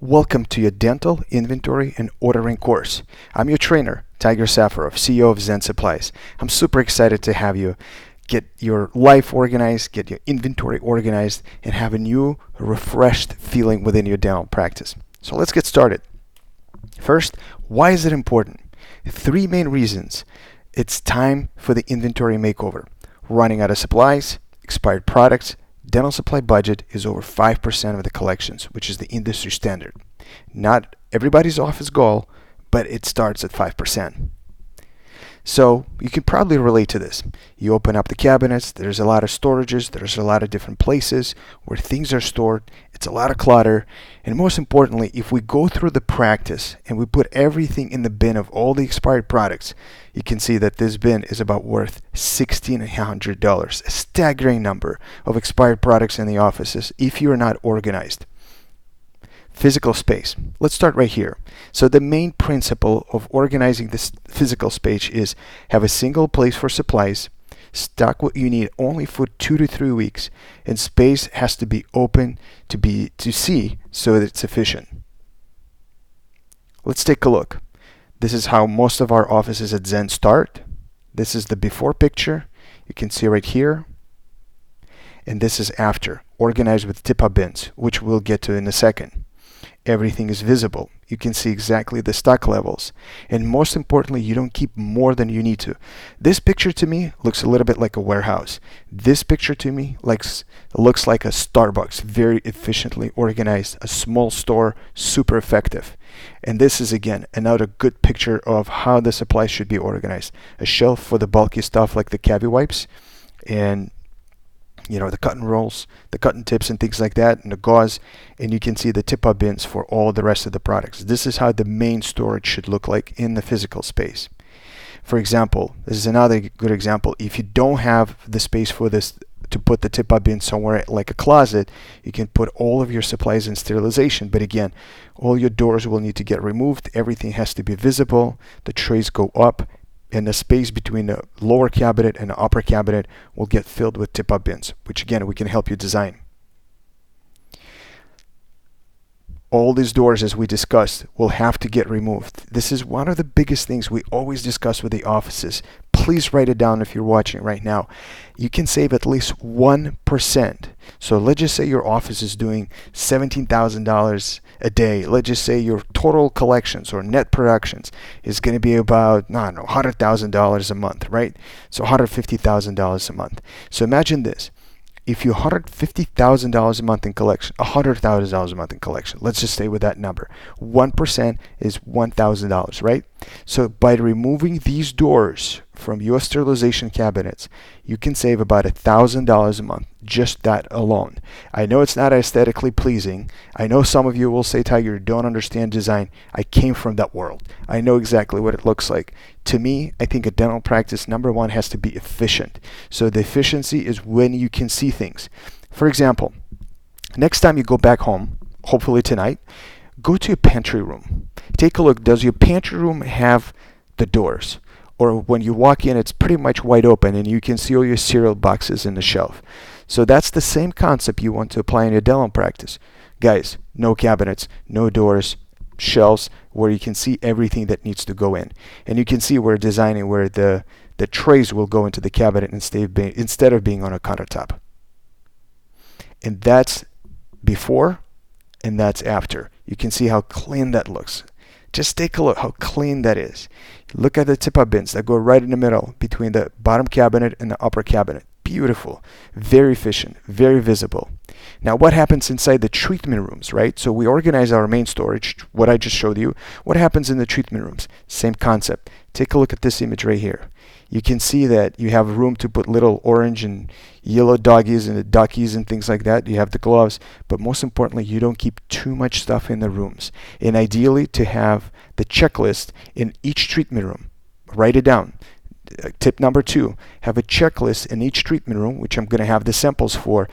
Welcome to your dental inventory and ordering course. I'm your trainer, Tiger Safarov, CEO of Zen Supplies. I'm super excited to have you get your life organized, get your inventory organized, and have a new, refreshed feeling within your dental practice. So let's get started. First, why is it important? Three main reasons. It's time for the inventory makeover. Running out of supplies, expired products. Dental supply budget is over 5% of the collections, which is the industry standard. Not everybody's office goal, but it starts at 5%. So you can probably relate to this. You open up the cabinets, there's a lot of storages, there's a lot of different places where things are stored, it's a lot of clutter, and most importantly, if we go through the practice and we put everything in the bin of all the expired products, you can see that this bin is about worth $1,600, a staggering number of expired products in the offices if you're not organized. Physical space. Let's start right here. So the main principle of organizing this physical space is have a single place for supplies, stock what you need only for 2 to 3 weeks, and space has to be open to see so that it's efficient. Let's take a look. This is how most of our offices at Zen start. This is the before picture. You can see right here. And this is after, organized with TipOut bins, which we'll get to in a second. Everything is visible. You can see exactly the stock levels. And most importantly, you don't keep more than you need to. This picture to me looks a little bit like a warehouse. This picture to me looks like a Starbucks, very efficiently organized, a small store, super effective. And this is again another good picture of how the supplies should be organized. A shelf for the bulky stuff like the cavi wipes and the cotton rolls, the cotton tips and things like that, and the gauze, and you can see the tip-up bins for all the rest of the products. This is how the main storage should look like in the physical space. For example, this is another good example. If you don't have the space for this to put the tip-up bin somewhere like a closet, you can put all of your supplies in sterilization. But again, all your doors will need to get removed. Everything has to be visible. The trays go up, and the space between the lower cabinet and the upper cabinet will get filled with tip-up bins, which again, we can help you design. All these doors, as we discussed, will have to get removed. This is one of the biggest things we always discuss with the offices. Please write it down if you're watching right now. You can save at least 1%. So let's just say your office is doing $17,000 a day. Let's just say your total collections or net productions is going to be about, $100,000 a month, right? So $150,000 a month. So imagine this. If you $150,000 a month in collection, $100,000 a month in collection, let's just stay with that number. 1% is $1,000, right? So by removing these doors from your sterilization cabinets, you can save about $1,000 a month, just that alone. I know it's not aesthetically pleasing. I know some of you will say, Tiger, you don't understand design. I came from that world. I know exactly what it looks like. To me, I think a dental practice, number one, has to be efficient. So the efficiency is when you can see things. For example, next time you go back home, hopefully tonight, go to your pantry room. Take a look. Does your pantry room have the doors? Or when you walk in, it's pretty much wide open and you can see all your cereal boxes in the shelf. So that's the same concept you want to apply in your dental practice. Guys, no cabinets, no doors, shelves where you can see everything that needs to go in. And you can see we're designing where the trays will go into the cabinet instead of being on a countertop. And that's before and that's after. You can see how clean that looks. Just take a look how clean that is. Look at the tip-up bins that go right in the middle between the bottom cabinet and the upper cabinet. Beautiful, very efficient, very visible. Now what happens inside the treatment rooms, right? So we organize our main storage, what I just showed you. What happens in the treatment rooms? Same concept. Take a look at this image right here. You can see that you have room to put little orange and yellow doggies and the duckies and things like that. You have the gloves, but most importantly, you don't keep too much stuff in the rooms. And ideally to have the checklist in each treatment room. Write it down. Tip number 2, have a checklist in each treatment room, which I'm going to have the samples for,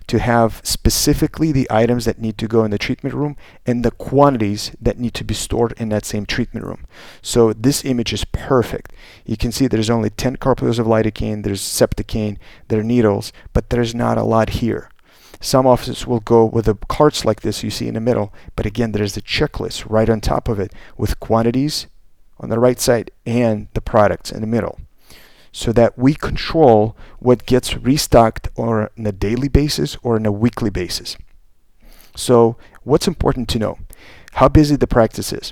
to have specifically the items that need to go in the treatment room and the quantities that need to be stored in that same treatment room. So this image is perfect. You can see there's only 10 carpulars of lidocaine, there's septicane, there are needles, but there's not a lot here. Some offices will go with the carts like this you see in the middle, but again, there's a checklist right on top of it with quantities on the right side and the products in the middle, so that we control what gets restocked on a daily basis or on a weekly basis. So what's important to know? How busy the practice is.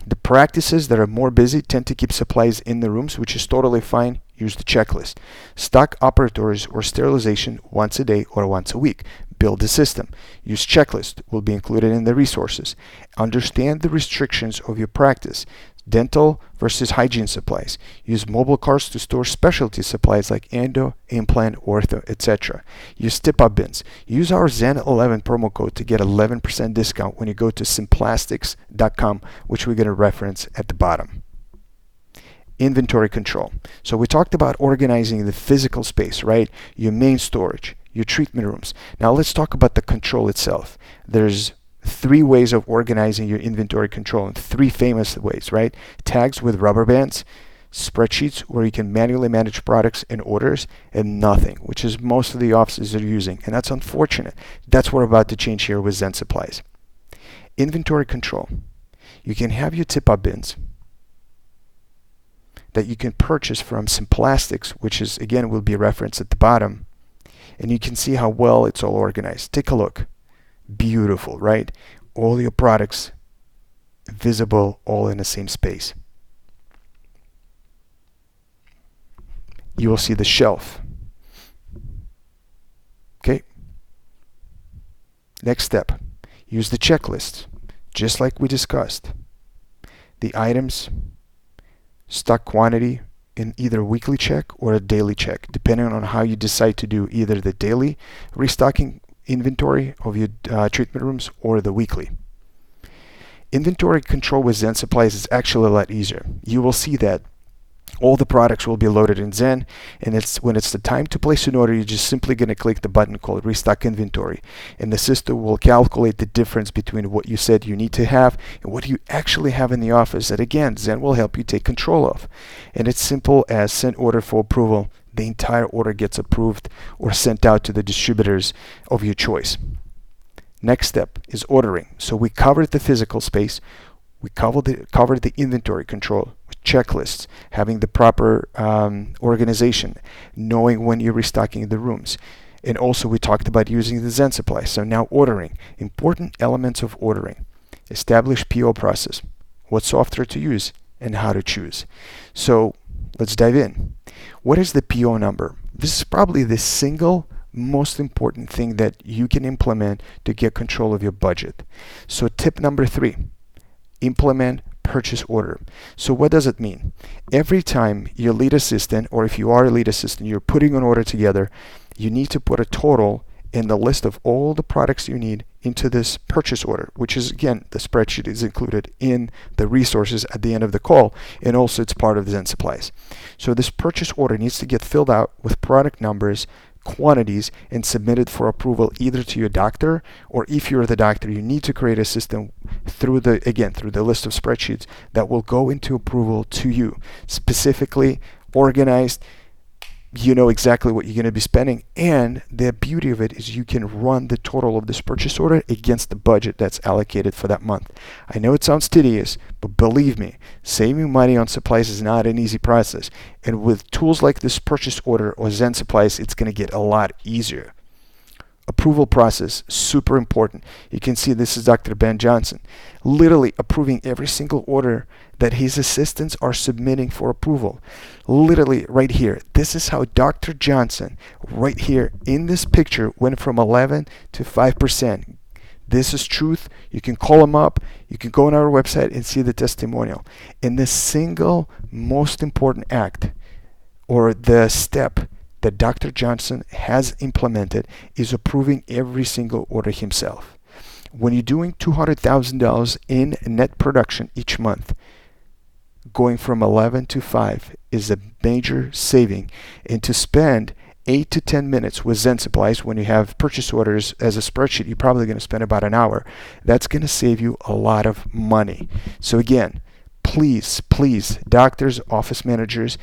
The practices that are more busy tend to keep supplies in the rooms, which is totally fine. Use the checklist. Stock operatories or sterilization once a day or once a week. Build the system. Use checklist. Will be included in the resources. Understand the restrictions of your practice. Dental versus hygiene supplies. Use mobile carts to store specialty supplies like endo, implant, ortho, etc. Use TipOut bins. Use our Zen11 promo code to get 11% discount when you go to simplastics.com, which we're going to reference at the bottom. Inventory control. So we talked about organizing the physical space, right? Your main storage, your treatment rooms. Now let's talk about the control itself. There's 3 ways of organizing your inventory control, and 3 famous ways, right? Tags with rubber bands, spreadsheets where you can manually manage products and orders, and nothing, which is most of the offices are using, and that's unfortunate. That's what we're about to change here with Zen Supplies. Inventory control. You can have your tip-up bins that you can purchase from Simplastics, which is, again, will be referenced at the bottom, and you can see how well it's all organized. Take a look. Beautiful, right? All your products visible all in the same space. You will see the shelf. Okay. Next step. Use the checklist, just like we discussed. The items, stock quantity in either a weekly check or a daily check, depending on how you decide to do either the daily restocking inventory of your treatment rooms or the weekly. Inventory control with Zen Supplies is actually a lot easier. You will see that all the products will be loaded in Zen, and when it's the time to place an order, you're just simply going to click the button called Restock Inventory, and the system will calculate the difference between what you said you need to have and what you actually have in the office that, again, Zen will help you take control of. And it's simple as send order for approval. The entire order gets approved or sent out to the distributors of your choice. Next step is ordering. So we covered the physical space, we covered the inventory control with checklists, having the proper organization, knowing when you're restocking the rooms. And also we talked about using the Zen Supply. So now ordering. Important elements of ordering. Establish PO process, what software to use, and how to choose. So let's dive in. What is the PO number? This is probably the single most important thing that you can implement to get control of your budget. So tip number 3, implement purchase order. So what does it mean? Every time your lead assistant, or if you are a lead assistant, you're putting an order together, you need to put a total in the list of all the products you need into this purchase order, which is, again, the spreadsheet is included in the resources at the end of the call, and also it's part of the Zen Supplies. So this purchase order needs to get filled out with product numbers, quantities, and submitted for approval either to your doctor, or if you're the doctor, you need to create a system through the list of spreadsheets that will go into approval to you, specifically organized. You know exactly what you're going to be spending, and the beauty of it is you can run the total of this purchase order against the budget that's allocated for that month. I know it sounds tedious, but believe me, saving money on supplies is not an easy process, and with tools like this purchase order or Zen Supplies, it's going to get a lot easier. Approval process, super important. You can see this is Dr. Ben Johnson, literally approving every single order that his assistants are submitting for approval. Literally right here. This is how Dr. Johnson, right here in this picture, went from 11 to 5%. This is truth. You can call him up. You can go on our website and see the testimonial. And the single most important act, or the step that Dr. Johnson has implemented, is approving every single order himself. When you're doing $200,000 in net production each month, going from 11 to 5 is a major saving. And to spend 8 to 10 minutes with Zen Supplies when you have purchase orders as a spreadsheet, you're probably going to spend about an hour. That's going to save you a lot of money. So again, please, doctors, office managers,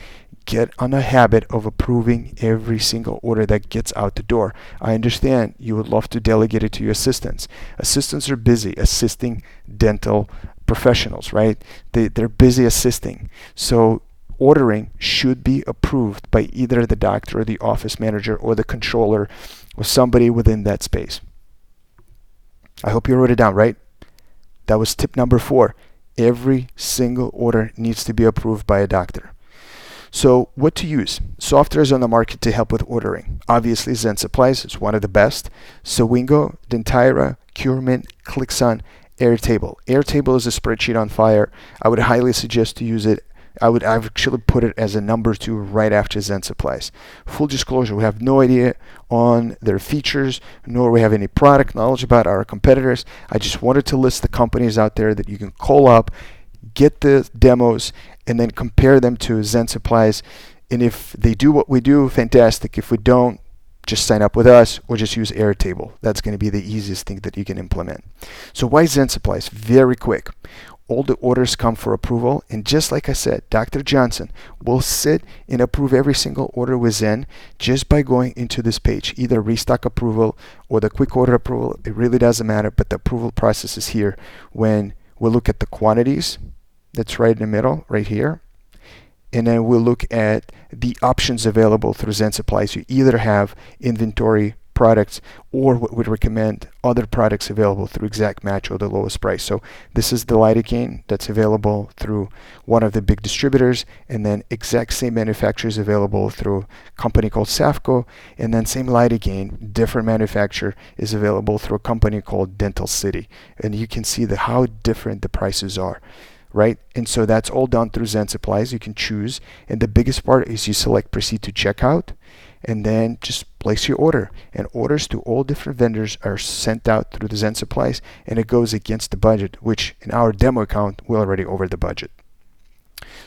get on a habit of approving every single order that gets out the door. I understand you would love to delegate it to your assistants. Assistants are busy assisting dental professionals, right? They're busy assisting. So ordering should be approved by either the doctor or the office manager or the controller or somebody within that space. I hope you wrote it down, right? That was tip number 4. Every single order needs to be approved by a doctor. So what to use? Software is on the market to help with ordering. Obviously, Zen Supplies is one of the best. Sowingo, Dentira, Curement, ClickSun, Airtable. Airtable is a spreadsheet on fire. I would highly suggest to use it. I would actually put it as a number 2 right after Zen Supplies. Full disclosure, we have no idea on their features, nor we have any product knowledge about our competitors. I just wanted to list the companies out there that you can call up, get the demos, and then compare them to Zen Supplies. And if they do what we do, fantastic. If we don't, just sign up with us or just use Airtable. That's going to be the easiest thing that you can implement. So why Zen Supplies? Very quick. All the orders come for approval, and just like I said, Dr. Johnson will sit and approve every single order with Zen just by going into this page, either restock approval or the quick order approval. It really doesn't matter, but the approval process is here. When we look at the quantities, that's right in the middle, right here. And then we'll look at the options available through Zen Supplies. You either have inventory products or what we'd recommend other products available through Exact Match or the lowest price. So this is the lidocaine that's available through one of the big distributors, and then exact same manufacturers available through a company called Safco, and then same lidocaine, different manufacturer, is available through a company called Dental City. And you can see how different the prices are. Right? And so that's all done through Zen Supplies. You can choose. And the biggest part is you select proceed to checkout and then just place your order. And orders to all different vendors are sent out through the Zen Supplies, and it goes against the budget, which in our demo account, we're already over the budget.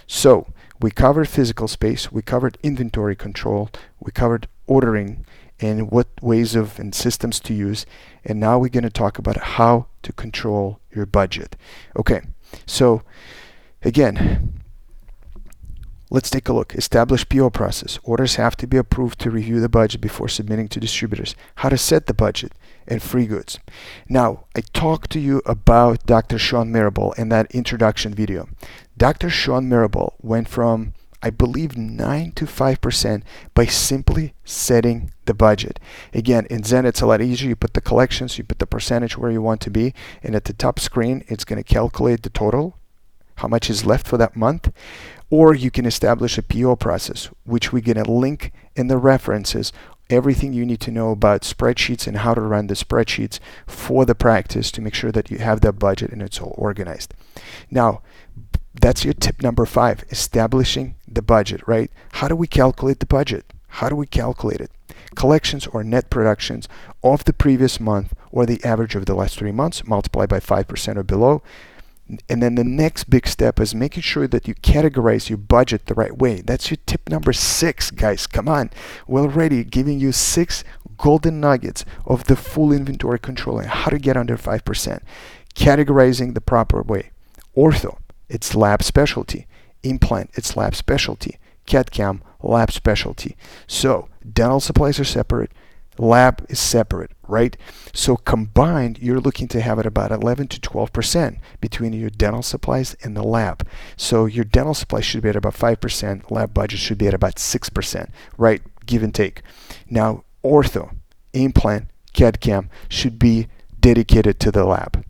So we covered physical space, we covered inventory control, we covered ordering and what ways of and systems to use. And now we're going to talk about how to control your budget. Okay. So again, let's take a look. Establish PO process. Orders have to be approved to review the budget before submitting to distributors. How to set the budget and free goods. Now, I talked to you about Dr. Sean Mirabal in that introduction video. Dr. Sean Mirabal went from, I believe, 9 to 5% by simply setting the budget. Again, in Zen, it's a lot easier. You put the collections, you put the percentage where you want to be, and at the top screen, it's going to calculate the total, how much is left for that month. Or you can establish a PO process, which we're going to link in the references, everything you need to know about spreadsheets and how to run the spreadsheets for the practice to make sure that you have that budget and it's all organized. Now, that's your tip number 5, establishing the budget, right? How do we calculate the budget? How do we calculate it? Collections or net productions of the previous month or the average of the last 3 months, multiplied by 5% or below. And then the next big step is making sure that you categorize your budget the right way. That's your tip number 6, guys. Come on. We're already giving you 6 golden nuggets of the full inventory control and how to get under 5%. Categorizing the proper way. Ortho, it's lab specialty. Implant, it's lab specialty. CAD/CAM, lab specialty. So dental supplies are separate. Lab is separate, right? So combined, you're looking to have it about 11 to 12% between your dental supplies and the lab. So your dental supplies should be at about 5%. Lab budget should be at about 6%, right? Give and take. Now, ortho, implant, CAD/CAM should be dedicated to the lab.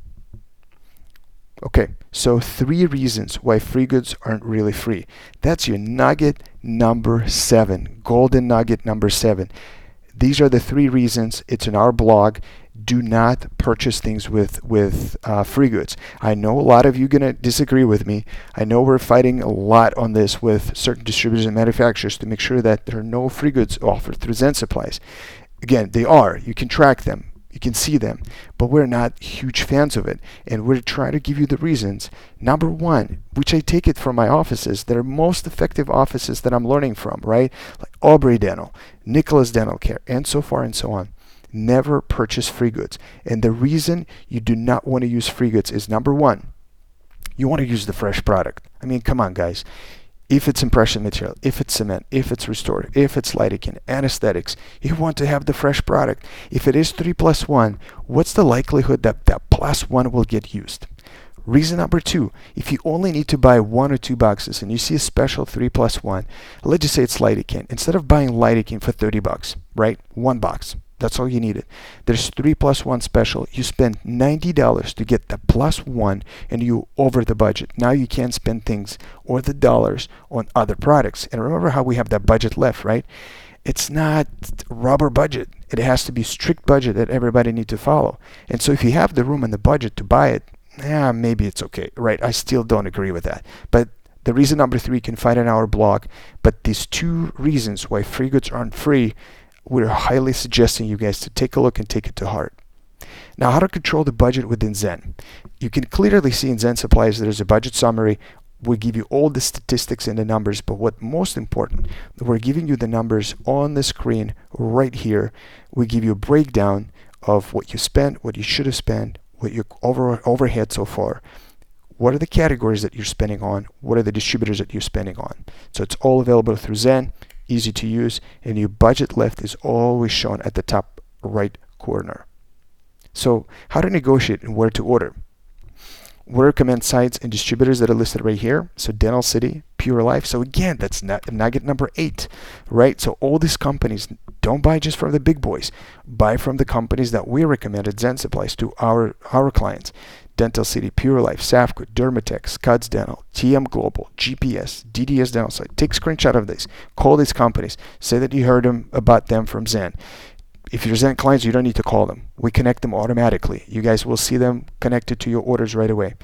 Okay, so 3 reasons why free goods aren't really free. That's your nugget number 7, golden nugget number 7. These are the 3 reasons. It's in our blog. Do not purchase things with free goods. I know a lot of you are going to disagree with me. I know we're fighting a lot on this with certain distributors and manufacturers to make sure that there are no free goods offered through Zen Supplies. Again, they are. You can track them. You can see them, but we're not huge fans of it, and we're trying to give you the reasons. Number 1, which I take it from my offices, they're most effective offices that I'm learning from, right? Like Aubrey Dental, Nicholas Dental Care, and so far and so on. Never purchase free goods. And the reason you do not want to use free goods is, number 1, you want to use the fresh product. I mean, come on, guys. If it's impression material, if it's cement, if it's restored, if it's lidocaine, anesthetics, you want to have the fresh product. If it is 3+1, what's the likelihood that that +1 will get used? Reason number 2, if you only need to buy 1 or 2 boxes and you see a special 3+1, let's just say it's lidocaine. Instead of buying lidocaine for $30, right? 1 box. That's all you needed. There's 3+1 special. You spend $90 to get the +1 and you over the budget. Now you can't spend things or the dollars on other products. And remember how we have that budget left, right? It's not rubber budget. It has to be strict budget that everybody needs to follow. And so if you have the room and the budget to buy it, yeah, maybe it's okay, right? I still don't agree with that. But the reason number 3 you can find in our blog. But these 2 reasons why free goods aren't free, we're highly suggesting you guys to take a look and take it to heart. Now, how to control the budget within Zen. You can clearly see in Zen Supplies there's a budget summary. We give you all the statistics and the numbers, but what most important, we're giving you the numbers on the screen right here. We give you a breakdown of what you spent, what you should have spent, what your overhead so far. What are the categories that you're spending on? What are the distributors that you're spending on? So it's all available through Zen. Easy to use, and your budget left is always shown at the top right corner. So how to negotiate and where to order. We recommend sites and distributors that are listed right here. So Dental City, Pure Life. So again, that's nugget number 8, right? So all these companies, don't buy just from the big boys. Buy from the companies that we recommend at Zen Supplies to our clients. Dental City, Pure Life, Safco, Dermatex, Cuts Dental, TM Global, GPS, DDS Dental Site. Take a screenshot of this. Call these companies. Say that you heard about them from Zen. If you're Zen clients, you don't need to call them. We connect them automatically. You guys will see them connected to your orders right away.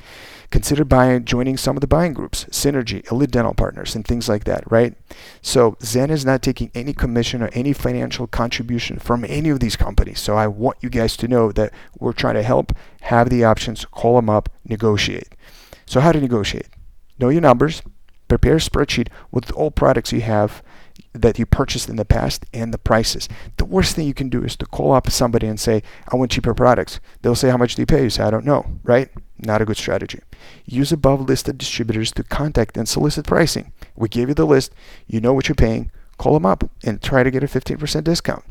Consider joining some of the buying groups, Synergy, Elite Dental Partners, and things like that, right? So Zen is not taking any commission or any financial contribution from any of these companies. So I want you guys to know that we're trying to help. Have the options, call them up, negotiate. So how to negotiate? Know your numbers, prepare a spreadsheet with all products you have that you purchased in the past and the prices. The worst thing you can do is to call up somebody and say, I want cheaper products. They'll say, how much do you pay? You say, I don't know, right? Not a good strategy. Use above listed distributors to contact and solicit pricing. We gave you the list. You know what you're paying. Call them up and try to get a 15% discount.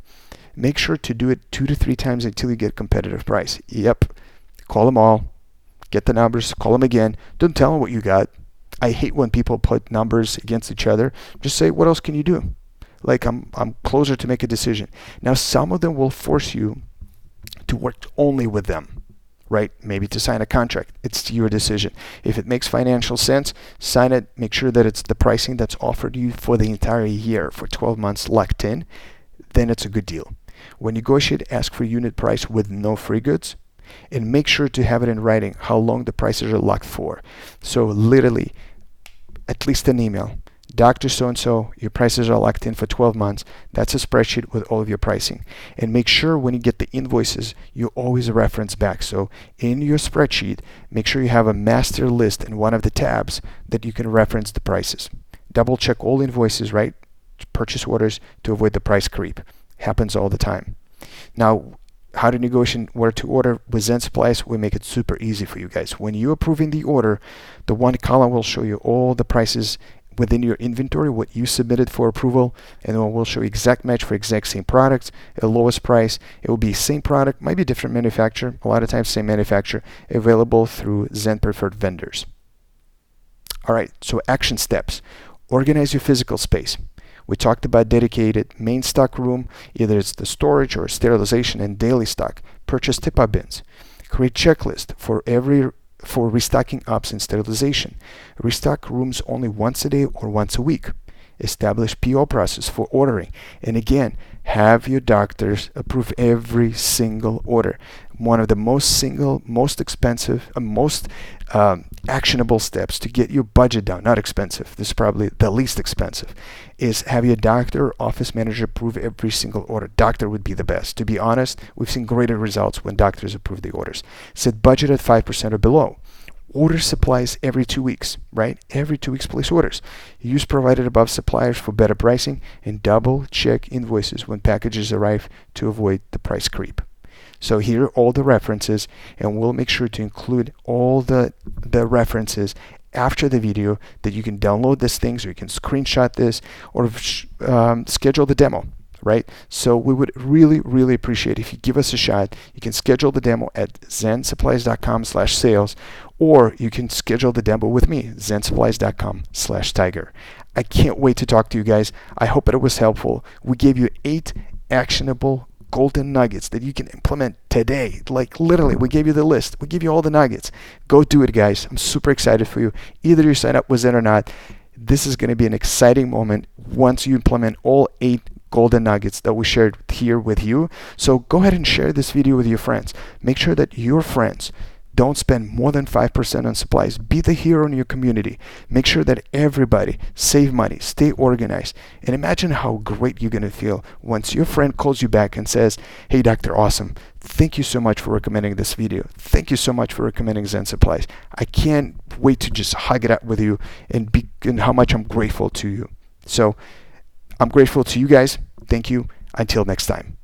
Make sure to do it 2 to 3 times until you get a competitive price. Yep. Call them all. Get the numbers. Call them again. Don't tell them what you got. I hate when people put numbers against each other. Just say, what else can you do? Like, I'm closer to make a decision. Now, some of them will force you to work only with them, right? Maybe to sign a contract. It's your decision. If it makes financial sense, sign it. Make sure that it's the pricing that's offered you for the entire year for 12 months locked in. Then it's a good deal. When negotiate, ask for unit price with no free goods. And make sure to have it in writing how long the prices are locked for. So literally, at least an email. Dr. So-and-so, your prices are locked in for 12 months. That's a spreadsheet with all of your pricing. And make sure when you get the invoices, you always reference back. So in your spreadsheet, make sure you have a master list in one of the tabs that you can reference the prices. Double check all invoices, right? Purchase orders to avoid the price creep. Happens all the time. Now, how to negotiate where to order with Zen Supplies, we make it super easy for you guys. When you're approving the order, the one column will show you all the prices within your inventory, what you submitted for approval, and then we'll show you exact match for exact same products, the lowest price. It will be same product, might be different manufacturer, a lot of times same manufacturer, available through Zen preferred vendors. All right, so action steps. Organize your physical space. We talked about dedicated main stock room, either it's the storage or sterilization and daily stock. Purchase TipOut bins. Create checklist for restocking ops and sterilization. Restock rooms only once a day or once a week. Establish PO process for ordering. And again, have your doctors approve every single order. One of the most expensive, most actionable steps to get your budget down, not expensive, this is probably the least expensive, is have your doctor or office manager approve every single order. Doctor would be the best. To be honest, we've seen greater results when doctors approve the orders. Set budget at 5% or below. Order supplies every 2 weeks, right? Every 2 weeks, place orders. Use provided above suppliers for better pricing, and double check invoices when packages arrive to avoid the price creep. So here are all the references, and we'll make sure to include all the references after the video that you can download these things, or you can screenshot this, or schedule the demo, right? So we would really, really appreciate if you give us a shot. You can schedule the demo at zensupplies.com/sales, or you can schedule the demo with me, zensupplies.com/tiger. I can't wait to talk to you guys. I hope that it was helpful. We gave you 8 actionable golden nuggets that you can implement today. Like literally, we gave you the list. We give you all the nuggets. Go do it, guys. I'm super excited for you. Either you sign up with it or not, this is going to be an exciting moment once you implement all 8 golden nuggets that we shared here with you. So go ahead and share this video with your friends. Make sure that your friends don't spend more than 5% on supplies. Be the hero in your community. Make sure that everybody save money, stay organized, and imagine how great you're going to feel once your friend calls you back and says, "Hey, Dr. Awesome, thank you so much for recommending this video. Thank you so much for recommending Zen Supplies. I can't wait to just hug it out with you and how much I'm grateful to you." So I'm grateful to you guys. Thank you. Until next time.